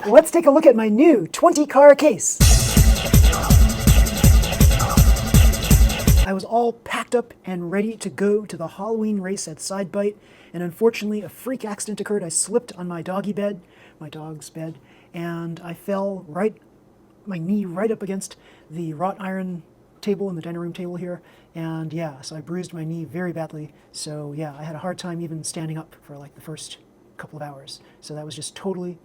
let's take a look at my new 20-car case. I was all packed up and ready to go to the Halloween race at Sidebite, and unfortunately a freak accident occurred. I slipped on my dog's bed, and I fell my knee right up against the wrought iron table in the dining room table here, and yeah, so I bruised my knee very badly. So yeah, I had a hard time even standing up for like the first couple of hours. So that was just totally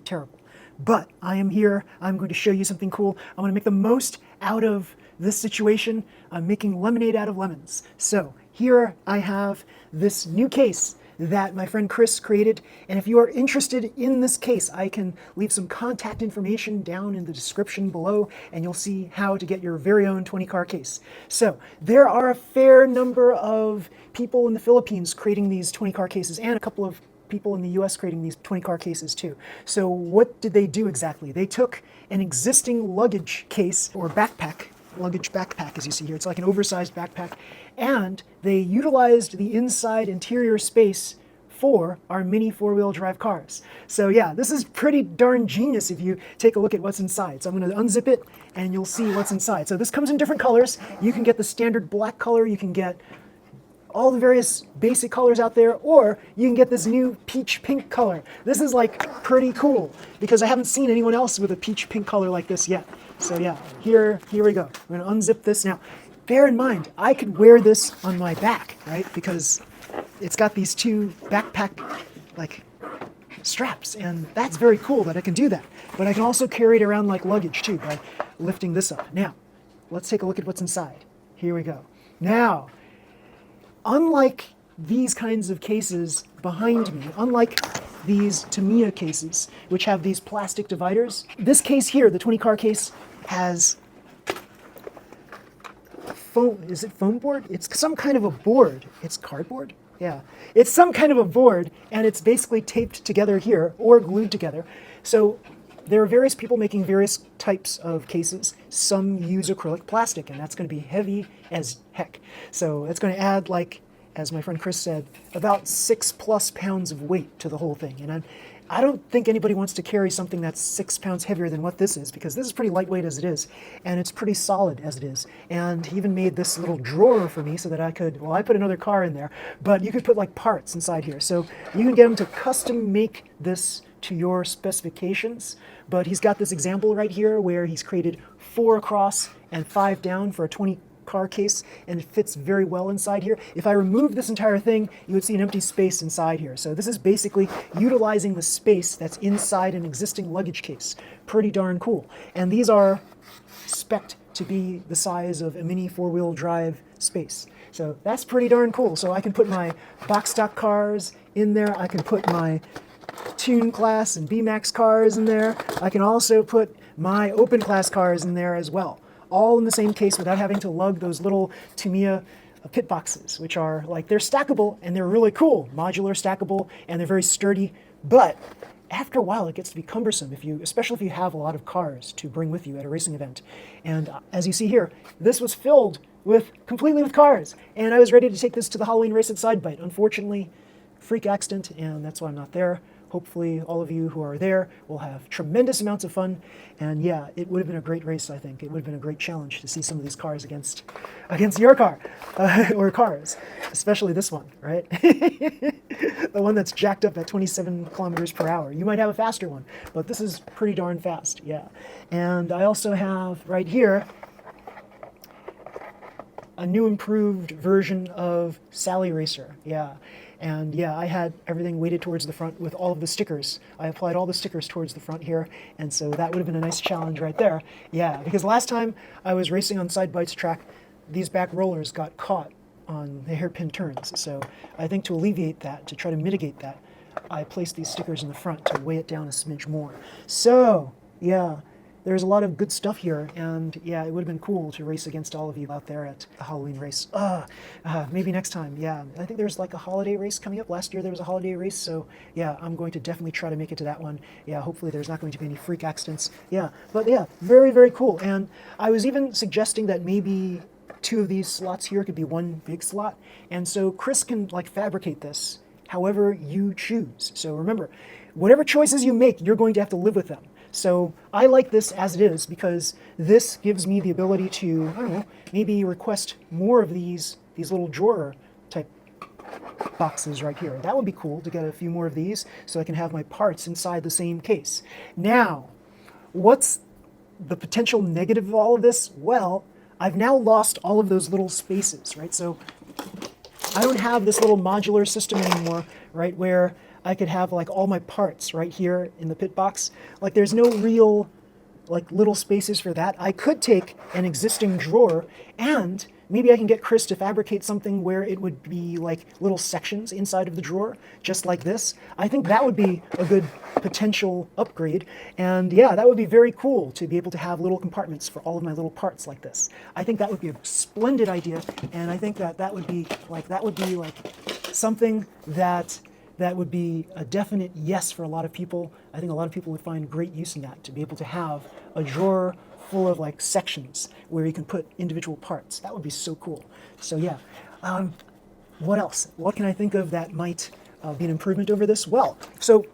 terrible. But I am here. I'm going to show you something cool. I'm going to make the most out of this situation. I'm making lemonade out of lemons. So here I have this new case that my friend Chris created, and if you are interested in this case, I can leave some contact information down in the description below, and you'll see how to get your very own 20-car case. So there are a fair number of people in the Philippines creating these 20-car cases, and a couple of people in the US creating these 20-car cases too. So what did they do exactly? They took an existing luggage case or luggage backpack, as you see here. It's like an oversized backpack, and they utilized the inside interior space for our mini four-wheel drive cars. So yeah, this is pretty darn genius if you take a look at what's inside. So I'm going to unzip it and you'll see what's inside. So this comes in different colors. You can get the standard black color, you can get all the various basic colors out there, or you can get this new peach pink color. This is like pretty cool because I haven't seen anyone else with a peach pink color like this yet. So yeah, here we go. I'm gonna unzip this now. Bear in mind, I could wear this on my back, right? Because it's got these two backpack like straps, and that's very cool that I can do that. But I can also carry it around like luggage too by lifting this up. Now, let's take a look at what's inside. Here we go. Now, unlike these kinds of cases behind me, unlike these Tamiya cases, which have these plastic dividers, this case here, the 20-car case, has foam. Is it foam board? It's some kind of a board. It's cardboard? Yeah. It's some kind of a board, and it's basically taped together here or glued together. So there are various people making various types of cases. Some use acrylic plastic, and that's going to be heavy as heck. So it's going to add, like, as my friend Chris said, about 6+ pounds of weight to the whole thing. And I don't think anybody wants to carry something that's 6 pounds heavier than what this is, because this is pretty lightweight as it is, and it's pretty solid as it is. And he even made this little drawer for me so that I could, well, I put another car in there, but you could put like parts inside here. So you can get him to custom make this to your specifications. But he's got this example right here where he's created 4 across and 5 down for a 20-car case, and it fits very well inside here. If I remove this entire thing, you would see an empty space inside here. So this is basically utilizing the space that's inside an existing luggage case. Pretty darn cool. And these are spec'd to be the size of a mini four-wheel drive space. So that's pretty darn cool. So I can put my box stock cars in there. I can put my Tune Class and B-Max cars in there. I can also put my Open Class cars in there as well, all in the same case without having to lug those little Tamiya pit boxes, which are like, they're stackable and they're really cool, modular stackable, and they're very sturdy. But after a while, it gets to be cumbersome, especially if you have a lot of cars to bring with you at a racing event. And as you see here, this was filled completely with cars, and I was ready to take this to the Halloween race at Sidebite. Unfortunately, freak accident, and that's why I'm not there. Hopefully all of you who are there will have tremendous amounts of fun. And yeah, it would have been a great race, I think. It would have been a great challenge to see some of these cars against your car, or cars, especially this one, right? The one that's jacked up at 27 kilometers per hour. You might have a faster one, but this is pretty darn fast, yeah. And I also have right here a new improved version of Sally Racer, yeah. And yeah, I had everything weighted towards the front with all of the stickers. I applied all the stickers towards the front here, and so that would have been a nice challenge right there. Yeah, because last time I was racing on Sidebite's track, these back rollers got caught on the hairpin turns. So I think to alleviate that, to try to mitigate that, I placed these stickers in the front to weigh it down a smidge more. So yeah, there's a lot of good stuff here, and yeah, it would have been cool to race against all of you out there at the Halloween race. Maybe next time, yeah. I think there's like a holiday race coming up. Last year there was a holiday race, so yeah, I'm going to definitely try to make it to that one. Yeah, hopefully there's not going to be any freak accidents. Yeah, but yeah, very, very cool. And I was even suggesting that maybe 2 of these slots here could be one big slot, and so Chris can like fabricate this however you choose. So remember, whatever choices you make, you're going to have to live with them. So I like this as it is because this gives me the ability to, I don't know, maybe request more of these little drawer type boxes right here. That would be cool to get a few more of these so I can have my parts inside the same case. Now, what's the potential negative of all of this? Well, I've now lost all of those little spaces, right? So I don't have this little modular system anymore, right, where I could have like all my parts right here in the pit box. Like there's no real like little spaces for that. I could take an existing drawer and maybe I can get Chris to fabricate something where it would be like little sections inside of the drawer, just like this. I think that would be a good potential upgrade. And yeah, that would be very cool to be able to have little compartments for all of my little parts like this. I think that would be a splendid idea. And I think that would be like something that would be a definite yes for a lot of people. I think a lot of people would find great use in that, to be able to have a drawer full of like sections where you can put individual parts. That would be so cool. So yeah, what else? What can I think of that might be an improvement over this? Well, so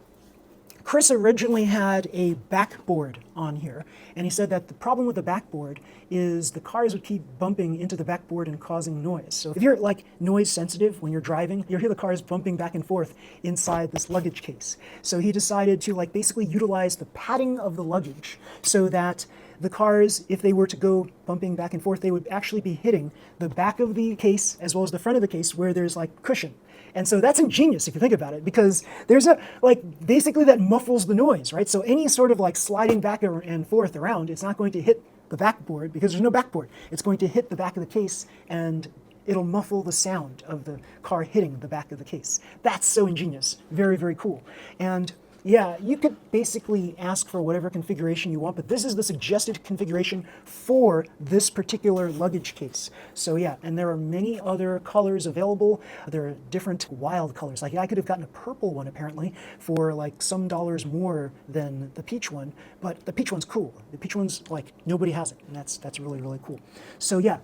Chris originally had a backboard on here, and he said that the problem with the backboard is the cars would keep bumping into the backboard and causing noise. So if you're like noise sensitive when you're driving, you'll hear the cars bumping back and forth inside this luggage case. So he decided to like basically utilize the padding of the luggage so that the cars, if they were to go bumping back and forth, they would actually be hitting the back of the case as well as the front of the case where there's like cushion. And so that's ingenious if you think about it, because there's a, like, basically that muffles the noise, right? So any sort of like sliding back and forth around, it's not going to hit the backboard because there's no backboard. It's going to hit the back of the case and it'll muffle the sound of the car hitting the back of the case. That's so ingenious. Very, very cool. And yeah, you could basically ask for whatever configuration you want, but this is the suggested configuration for this particular luggage case. So yeah, and there are many other colors available. There are different wild colors. Like I could have gotten a purple one apparently for like some dollars more than the peach one, but the peach one's cool. The peach one's like, nobody has it, and that's really, really cool. So yeah,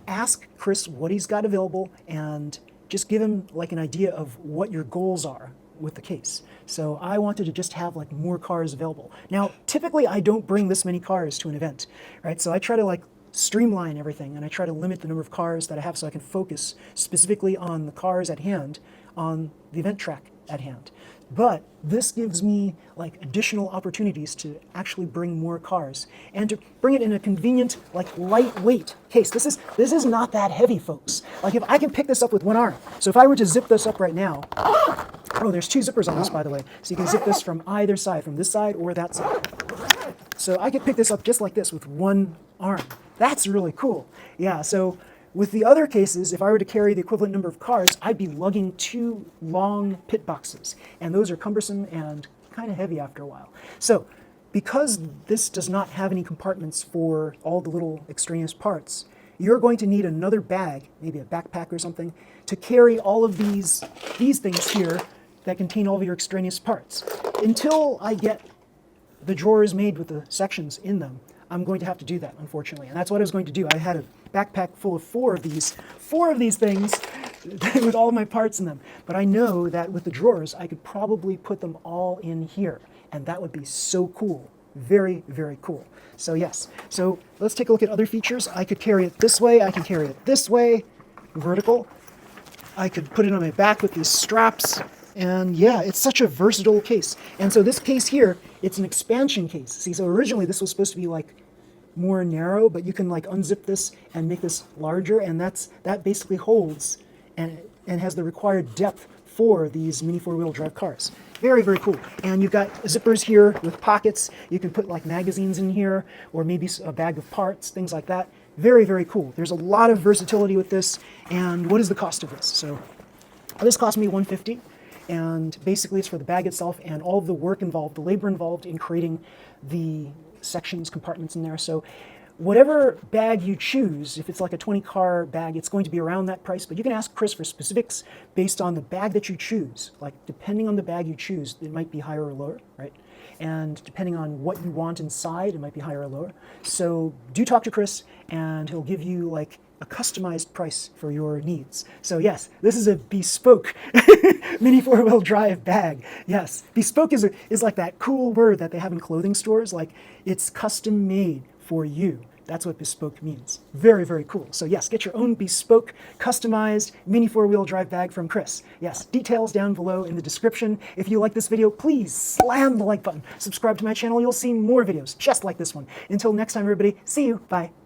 ask Chris what he's got available and just give him like an idea of what your goals are with the case. So I wanted to just have like more cars available. Now, typically I don't bring this many cars to an event, right? So I try to like streamline everything and I try to limit the number of cars that I have so I can focus specifically on the cars at hand on the event track at hand. But this gives me like additional opportunities to actually bring more cars and to bring it in a convenient, like lightweight case. This is not that heavy, folks. Like if I can pick this up with one arm. So if I were to zip this up right now, oh, there's two zippers on this, by the way. So you can zip this from either side, from this side or that side. So I could pick this up just like this with one arm. That's really cool. Yeah, so with the other cases, if I were to carry the equivalent number of cars, I'd be lugging two long pit boxes. And those are cumbersome and kind of heavy after a while. So because this does not have any compartments for all the little extraneous parts, you're going to need another bag, maybe a backpack or something, to carry all of these things here that contain all of your extraneous parts. Until I get the drawers made with the sections in them, I'm going to have to do that, unfortunately. And that's what I was going to do. I had a backpack full of four of these things with all of my parts in them. But I know that with the drawers, I could probably put them all in here. And that would be so cool. Very, very cool. So yes. So let's take a look at other features. I could carry it this way. I can carry it this way, vertical. I could put it on my back with these straps. And yeah, it's such a versatile case. And so this case here, it's an expansion case. See, so originally this was supposed to be like more narrow, but you can like unzip this and make this larger, and that basically holds and has the required depth for these mini four-wheel drive cars. Very, very cool. And you've got zippers here with pockets. You can put like magazines in here, or maybe a bag of parts, things like that. Very, very cool. There's a lot of versatility with this. And what is the cost of this? So this cost me $150. And basically it's for the bag itself and all of the work involved, the labor involved in creating the sections, compartments in there. So whatever bag you choose, if it's like a 20-car bag, it's going to be around that price. But you can ask Chris for specifics based on the bag that you choose. Like depending on the bag you choose, it might be higher or lower, right? And depending on what you want inside, it might be higher or lower. So do talk to Chris and he'll give you like a customized price for your needs. So yes, this is a bespoke mini four-wheel drive bag. Yes, bespoke is like that cool word that they have in clothing stores, like it's custom made for you. That's what bespoke means. Very, very cool. So yes, get your own bespoke, customized mini four-wheel drive bag from Chris. Yes, details down below in the description. If you like this video, please slam the like button. Subscribe to my channel. You'll see more videos just like this one. Until next time, everybody, see you. Bye.